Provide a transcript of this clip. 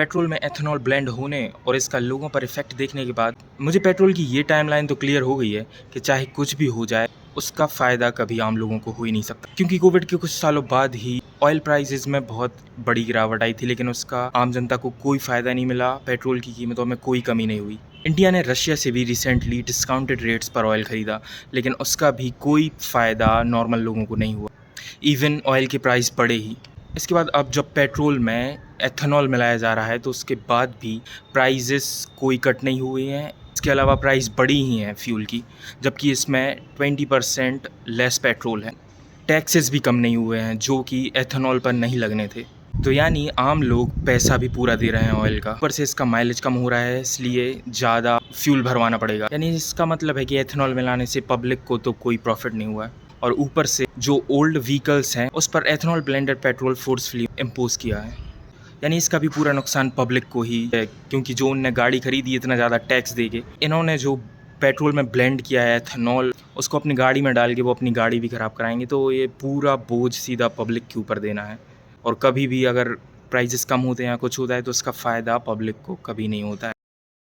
Petrol में ethanol blend होने और इसका लोगों पर इफेक्ट देखने के बाद मुझे पेट्रोल की ये टाइमलाइन तो क्लियर हो गई है कि चाहे कुछ भी हो जाए उसका फ़ायदा कभी आम लोगों को हो ही नहीं सकता, क्योंकि कोविड के कुछ सालों बाद ही ऑयल प्राइसेस में बहुत बड़ी गिरावट आई थी, लेकिन उसका आम जनता को कोई फ़ायदा नहीं मिला। पेट्रोल की कीमतों में कोई कमी नहीं हुई। इंडिया ने रशिया से भी रिसेंटली डिस्काउंटेड रेट्स पर ऑयल ख़रीदा, लेकिन उसका भी कोई फ़ायदा नॉर्मल लोगों को नहीं हुआ। इवन ऑयल के प्राइस बढ़े ही। इसके बाद अब जब पेट्रोल में एथेनॉल मिलाया जा रहा है तो उसके बाद भी प्राइजेस कोई कट नहीं हुए हैं। इसके अलावा प्राइस बढ़ी ही हैं फ्यूल की, जबकि इसमें 20% लेस पेट्रोल है। टैक्सेस भी कम नहीं हुए हैं जो कि एथेनॉल पर नहीं लगने थे। तो यानी आम लोग पैसा भी पूरा दे रहे हैं ऑयल का, ऊपर से इसका माइलेज कम हो रहा है, इसलिए ज़्यादा फ्यूल भरवाना पड़ेगा। यानी इसका मतलब है कि एथेनॉल मिलाने से पब्लिक को तो कोई प्रॉफिट नहीं हुआ है, और ऊपर से जो ओल्ड व्हीकल्स हैं उस पर ethanol blended petrol forcefully impose किया है। यानी इसका भी पूरा नुकसान पब्लिक को ही है, क्योंकि जो उनने गाड़ी खरीदी इतना ज़्यादा टैक्स देके, इन्होंने जो पेट्रोल में ब्लेंड किया है एथेनॉल, उसको अपनी गाड़ी में डाल के वो अपनी गाड़ी भी ख़राब कराएंगे। तो ये पूरा बोझ सीधा पब्लिक के ऊपर देना है, और कभी भी अगर प्राइजेस कम होते हैं या कुछ होता है तो उसका फ़ायदा पब्लिक को कभी नहीं होता है।